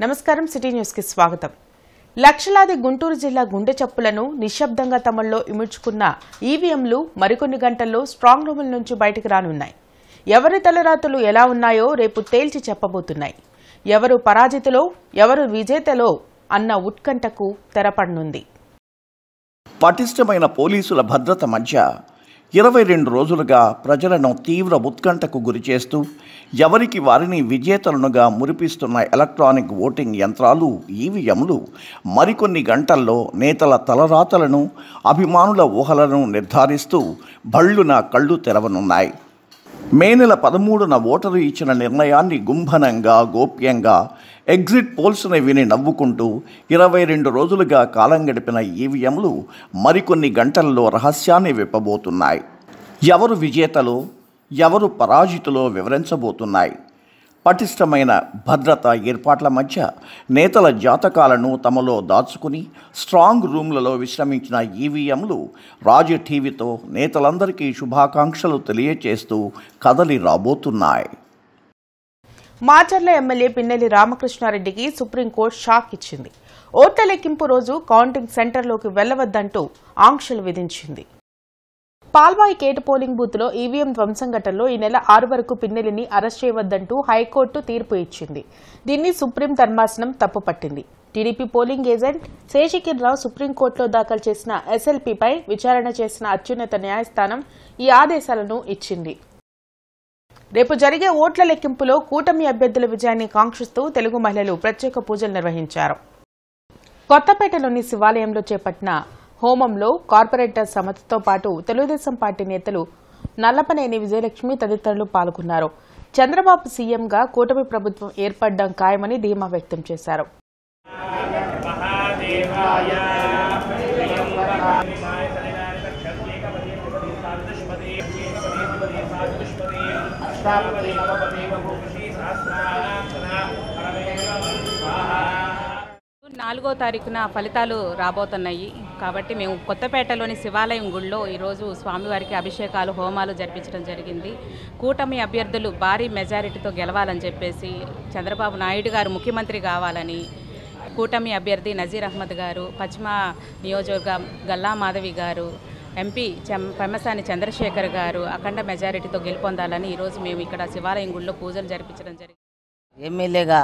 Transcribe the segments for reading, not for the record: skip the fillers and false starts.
నమస్కారం city news కి స్వాగతం. లక్షలాది గుంటూరు జిల్లా గుండె చప్పులను నిశ్శబ్దంగా తమల్లో ఇముడ్చుకున్న ఈవీఎంలు మరికొన్ని గంటల్లో స్ట్రాంగ్ రూముల నుంచి బయటకు రానున్నాయి. ఎవరి తలరాతలు ఎలా ఉన్నాయో రేపు తేల్చి చెప్పబోతున్నాయి. ఎవరు పరాజితులో ఎవరు విజేతలో అన్న ఉత్కంఠకు తెరపడనుంది. పటిష్టమైన పోలీసుల భద్రత మధ్య 22 రోజులుగా ప్రజలను తీవ్ర ఉత్కంఠకు గురిచేస్తూ ఎవరికి వారిని విజేతలుగా మురిపిస్తున్న ఎలక్ట్రానిక్ ఓటింగ్ యంత్రాలు ఈవీఎంలు మరికొన్ని గంటల్లో నేతల తలరాతలను అభిమానుల ఊహలను నిర్ధారిస్తూ భళ్లున కళ్ళు తెరవనున్నాయి. మే నెల 13న ఓటరు ఇచ్చిన నిర్ణయాన్ని గుంభనంగా గోప్యంగా ఎగ్జిట్ పోల్స్ని విని నవ్వుకుంటూ 22 రోజులుగా కాలం గడిపిన ఈవీఎంలు మరికొన్ని గంటల్లో రహస్యాన్ని విప్పబోతున్నాయి. ఎవరు విజేతలో ఎవరు పరాజితులో వివరించబోతున్నాయి. పటిష్టమైన భద్రతా ఏర్పాట్ల మధ్య నేతల జాతకాలను తమలో దాచుకుని స్ట్రాంగ్ రూమ్లలో విశ్రమించిన ఈవీఎంలు రాజు టీవీతో నేతలందరికీ శుభాకాంక్షలు తెలియచేస్తూ కదలి రాబోతున్నాయి. మాచర్ల ఎమ్మెల్యే పిన్నెల్లి రామకృష్ణారెడ్డికి సుప్రీంకోర్టు షాక్ ఇచ్చింది. ఓట్ల లెక్కింపు రోజు కౌంటింగ్ సెంటర్లోకి వెళ్లవద్దంటూ ఆంక్షలు విధించింది. పాల్వాయి కేటు పోలింగ్ బూత్లో ఈవీఎం ధ్వంసం ఘటనలో ఈ నెల 6 వరకు పిన్నెల్లిని అరెస్ట్ చేయవద్దంటూ హైకోర్టు తీర్పు ఇచ్చింది. దీన్ని సుప్రీం ధర్మాసనం తప్పుపట్టింది. టీడీపీ పోలింగ్ ఏజెంట్ శేషకిరణరావు సుప్రీంకోర్టులో దాఖలు చేసిన ఎస్ఎల్పీపై విచారణ చేసిన అత్యున్నత న్యాయస్థానం ఈ ఆదేశాలను ఇచ్చింది. రేపు జరిగే ఓట్ల లెక్కింపులో కూటమి అభ్యర్థుల విజయాన్ని కాంక్షిస్తూ తెలుగు మహిళలు ప్రత్యేక పూజలు నిర్వహించారు. కొత్తపేటలోని శివాలయంలో చేపట్టిన హోమంలో కార్పొరేటర్ సమతతో పాటు తెలుగుదేశం పార్టీ నేతలు నల్లపనేని విజయలక్ష్మి తదితరులు పాల్గొన్నారు. చంద్రబాబు సీఎంగా కూటమి ప్రభుత్వం ఏర్పడడం ఖాయమని ధీమా వ్యక్తం చేశారు. నాలుగో తారీఖున ఫలితాలు రాబోతున్నాయి కాబట్టి మేము కొత్తపేటలోని శివాలయం గుడిలో ఈరోజు స్వామివారికి అభిషేకాలు హోమాలు జరిపించడం జరిగింది. కూటమి అభ్యర్థులు భారీ మెజారిటీతో గెలవాలని చెప్పేసి చంద్రబాబు నాయుడు గారు ముఖ్యమంత్రి కావాలని కూటమి అభ్యర్థి నజీర్ అహ్మద్ గారు, పశ్చిమ నియోజకవర్గం గల్లా మాధవి గారు, ఎంపీ పెమ్మసాని చంద్రశేఖర్ గారు అఖండ మెజారిటీతో గెలుపొందాలని ఈరోజు మేము ఇక్కడ శివాలయం గుడిలో పూజలు జరిపించడం జరిగింది. ఎమ్మెల్యేగా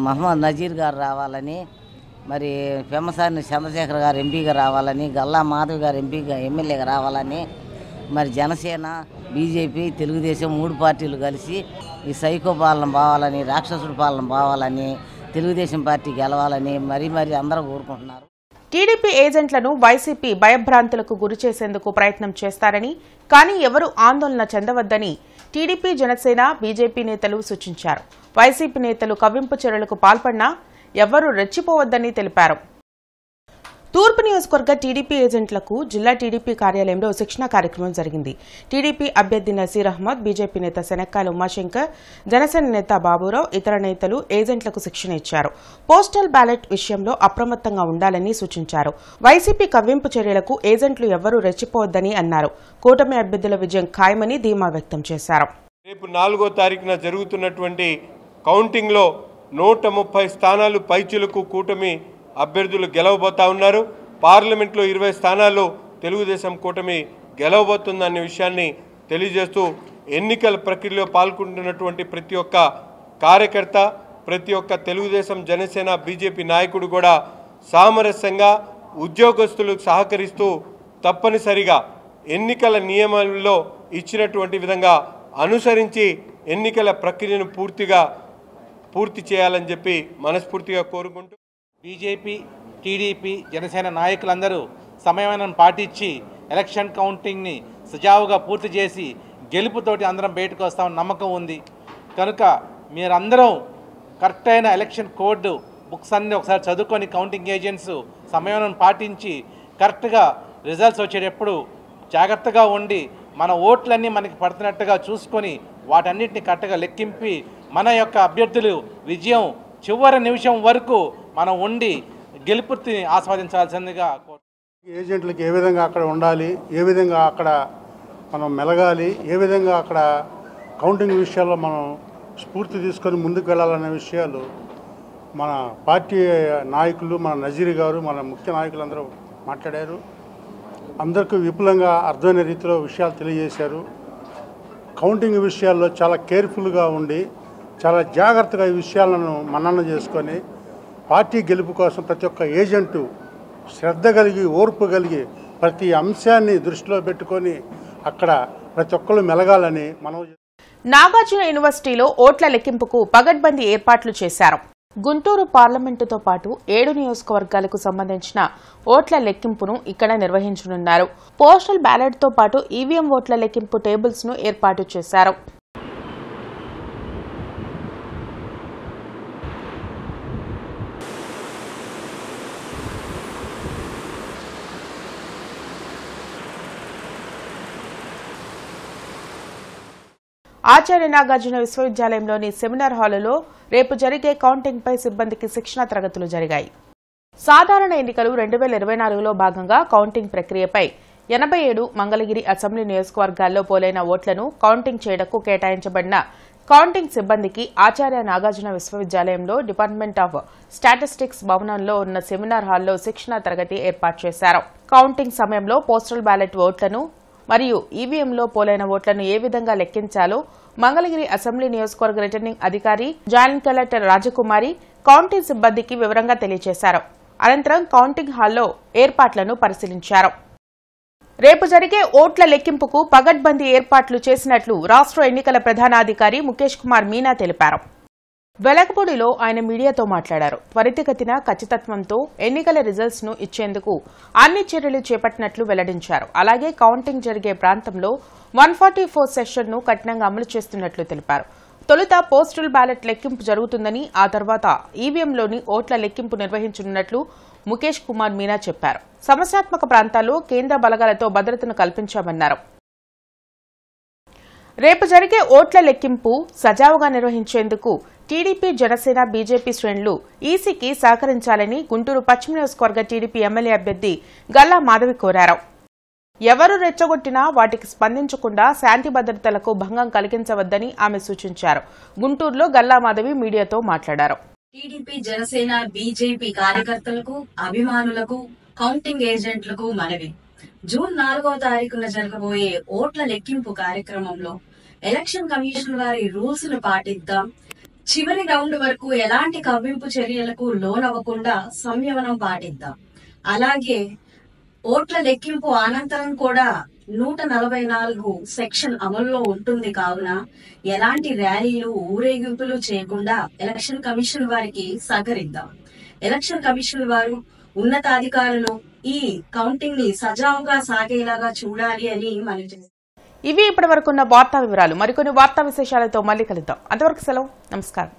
మహమ్మద్ నజీర్ గారు రావాలని, మరి పెమ్మసాని చంద్రశేఖర్ గారు ఎంపీగా రావాలని, గల్లా మాధవ్ గారు ఎమ్మెల్యేగా రావాలని, మరి జనసేన, బీజేపీ, తెలుగుదేశం 3 పార్టీలు కలిసి ఈ సైకో పాలన పోవాలని, రాక్షసుడి పాలన పోవాలని, తెలుగుదేశం పార్టీ గెలవాలని మరీ అందరూ కోరుకుంటున్నారు. టీడీపీ ఏజెంట్లను వైసీపీ భయభ్రాంతులకు గురిచేసేందుకు ప్రయత్నం చేస్తారని, కానీ ఎవరూ ఆందోళన చెందవద్దని టీడీపీ, జనసేన, బీజేపీ నేతలు సూచించారు. వైసీపీ నేతలు కవ్వింపు చర్యలకు పాల్పడినా ఎవరూ రెచ్చిపోవద్దని తెలిపారు. తూర్పు నియోజకవర్గ టీడీపీ ఏజెంట్లకు జిల్లా టీడీపీ కార్యాలయంలో శిక్షణ కార్యక్రమం జరిగింది. టీడీపీ అభ్యర్థి నసీర్ అహ్మద్, బీజేపీ నేత శనక్కాయల ఉమాశంకర్, జనసేన నేత బాబురావు, ఇతర నేతలు ఏజెంట్లకు శిక్షణ ఇచ్చారు. పోస్టల్ బ్యాలెట్ విషయంలో అప్రమత్తంగా ఉండాలని సూచించారు. వైసీపీ కవ్వింపు చర్యలకు ఏజెంట్లు ఎవరూ రెచ్చిపోవద్దని అన్నారు. కూటమి అభ్యర్థుల విజయం ఖాయమని ధీమా వ్యక్తం చేశారు. రేపు 4వ తారీఖున జరుగుతున్నటువంటి కౌంటింగ్లో 130 స్థానాలు పైచులకు కూటమి అభ్యర్థులు గెలవబోతా ఉన్నారు. పార్లమెంట్లో 20 స్థానాల్లో తెలుగుదేశం కూటమి గెలవబోతుందనే విషయాన్ని తెలియజేస్తూ ఎన్నికల ప్రక్రియలో పాల్గొంటున్నటువంటి ప్రతి ఒక్క కార్యకర్త, ప్రతి ఒక్క తెలుగుదేశం, జనసేన, బీజేపీ నాయకుడు కూడా సామరస్యంగా ఉద్యోగస్తులకు సహకరిస్తూ తప్పనిసరిగా ఎన్నికల నియమాలలో ఇచ్చినటువంటి విధంగా అనుసరించి ఎన్నికల ప్రక్రియను పూర్తి చేయాలని చెప్పి మనస్ఫూర్తిగా కోరుకుంటూ బీజేపీ, టీడీపీ, జనసేన నాయకులందరూ సమన్వయం పాటించి ఎలక్షన్ కౌంటింగ్ని సజావుగా పూర్తి చేసి గెలుపుతోటి అందరం బయటకు వస్తామని నమ్మకం ఉంది. కనుక మీరందరూ కరెక్ట్ అయిన ఎలక్షన్ కోడ్ బుక్స్ అన్నీ ఒకసారి చదువుకొని కౌంటింగ్ ఏజెంట్స్ సమన్వయం పాటించి కరెక్ట్గా రిజల్ట్స్ వచ్చేటప్పుడు జాగ్రత్తగా ఉండి మన ఓట్లన్నీ మనకి పడుతున్నట్టుగా చూసుకొని వాటన్నిటిని కరెక్ట్గా లెక్కింపి మన యొక్క అభ్యర్థులు విజయం చివరి నిమిషం వరకు మనం ఉండి గెలుపుని ఆస్వాదించాల్సిందిగా ఏజెంట్లకు ఏ విధంగా అక్కడ ఉండాలి, ఏ విధంగా అక్కడ మనం మెలగాలి, ఏ విధంగా అక్కడ కౌంటింగ్ విషయాల్లో మనం స్ఫూర్తి తీసుకొని ముందుకు వెళ్ళాలనే విషయాలు మన పార్టీ నాయకులు, మన నజీర్ గారు, మన ముఖ్య నాయకులందరూ మాట్లాడారు. అందరికీ విపులంగా అర్థమైన రీతిలో విషయాలు తెలియజేశారు. కౌంటింగ్ విషయాల్లో చాలా కేర్ఫుల్గా ఉండి చాలా జాగ్రత్తగా ఈ విషయాలను మననం చేసుకొని పార్టీ గెలుపు కోసం ప్రతి ఒక్క ఏజెంటు శ్రద్ధ కలిగి, ఓర్పు కలిగి ప్రతి అంశాన్ని దృష్టిలో పెట్టుకొని అక్కడ ప్రతి ఒక్కరు మెలగాలని మనం. నాగార్జున యూనివర్సిటీలో ఓట్ల లెక్కింపుకు పగడ్బందీ ఏర్పాట్లు చేశారు. గుంటూరు పార్లమెంటుతో పాటు 7 నియోజకవర్గాలకు సంబంధించిన ఓట్ల లెక్కింపును ఇక్కడ నిర్వహించనున్నారు. పోస్టల్ బ్యాలెట్తో పాటు ఈవీఎం ఓట్ల లెక్కింపు టేబుల్స్ ను ఏర్పాటు చేశారు. ఆచార్య నాగార్జున విశ్వవిద్యాలయంలోని సెమినార్ హాలులో రేపు జరిగే కౌంటింగ్ పై సిబ్బందికి శిక్షణా తరగతులు జరిగాయి. సాధారణ ఎన్నికలు 2024లో భాగంగా కౌంటింగ్ ప్రక్రియపై 87 మంగళగిరి అసెంబ్లీ నియోజకవర్గాల్లో పోలైన ఓట్లను కౌంటింగ్ చేయడానికి కేటాయించబడిన కౌంటింగ్ సిబ్బందికి ఆచార్య నాగార్జున విశ్వవిద్యాలయంలో డిపార్ట్మెంట్ ఆఫ్ స్టాటిస్టిక్స్ భవనంలో ఉన్న సెమినార్ హాల్లో శిక్షణా తరగతి ఏర్పాటు చేశారు. కౌంటింగ్ సమయంలో పోస్టల్ బ్యాలెట్ ఓట్లను మరియు ఈవీఎంలో పోలైన ఓట్లను ఏ విధంగా లెక్కించాలో మంగళగిరి అసెంబ్లీ నియోజకవర్గ రిటర్నింగ్ అధికారి జాయింట్ కలెక్టర్ రాజకుమారి కౌంటింగ్ సిబ్బందికి వివరంగా తెలియజేశారు. అనంతరం కౌంటింగ్ హాల్లో ఏర్పాట్లను పరిశీలించారు. రేపు జరిగే ఓట్ల లెక్కింపుకు పగడ్బందీ ఏర్పాట్లు చేసినట్లు రాష్ట్ర ఎన్నికల ప్రధానాధికారి ముఖేష్ కుమార్ మీనా తెలిపారు. వెలగపూడిలో ఆయన మీడియాతో మాట్లాడారు. త్వరితగతిన ఖచ్చితత్వంతో ఎన్నికల రిజల్ట్స్ ను ఇచ్చేందుకు అన్ని చర్యలు చేపట్టినట్లు వెల్లడించారు. అలాగే కౌంటింగ్ జరిగే ప్రాంతంలో 144 సెషన్ ను కఠినంగా అమలు చేస్తున్నట్లు తెలిపారు. తొలుత పోస్టల్ బ్యాలెట్ లెక్కింపు జరుగుతుందని, ఆ తర్వాత ఈవీఎంలోని ఓట్ల లెక్కింపు నిర్వహించనున్నట్లు ముఖేష్ కుమార్ మీనా చెప్పారు. సమస్యాత్మక ప్రాంతాల్లో కేంద్ర బలగాలతో భద్రతను కల్పించామన్నారు. రేపు జరిగే ఓట్ల లెక్కింపు సజావుగా నిర్వహించేందుకు టీడీపీ, జనసేన, బీజేపీ శ్రేణులు ఈసీకి సహకరించాలని గుంటూరు పశ్చిమ నియోజకవర్గ టీడీపీ ఎమ్మెల్యే అభ్యర్థి గల్లా మాధవి కోరారు. ఎవరు రెచ్చగొట్టినా వాటికి స్పందించకుండా శాంతి భద్రతలకు భంగం కలిగించవద్దని ఆమె సూచించారు. గుంటూరులో గల్లా మాధవి మీడియాతో మాట్లాడారు. టీడీపీ, జనసేన, బీజేపీ కార్యకర్తలకు, అభిమానులకు, కౌంటింగ్ ఏజెంట్లకు మనవి. జూన్ 4వ తారీఖున జరగబోయే ఓట్ల లెక్కింపు కార్యక్రమంలో ఎలక్షన్ కమిషన్ వారి రూల్స్ ను పాటిద్దాం. చివరి రౌండ్ వరకు ఎలాంటి కవ్వింపు చర్యలకు లోనవ్వకుండా సంయమనం పాటిద్దాం. అలాగే ఓట్ల లెక్కింపు అనంతరం కూడా 144 సెక్షన్ అమల్లో ఉంటుంది కావున ఎలాంటి ర్యాలీలు, ఊరేగింపులు చేయకుండా ఎలక్షన్ కమిషన్ వారికి సహకరిద్దాం. ఎలక్షన్ కమిషన్ వారు, ఉన్నతాధికారులు ఈ కౌంటింగ్ ని సజావుగా సాగేలాగా చూడాలి అని మనవి చేస్తారు. ఇవి ఇప్పటివరకున్న వార్తా వివరాలు. మరికొన్ని వార్తా విశేషాలతో మళ్ళీ కలుద్దాం. అంతవరకు సెలవు. నమస్కారం.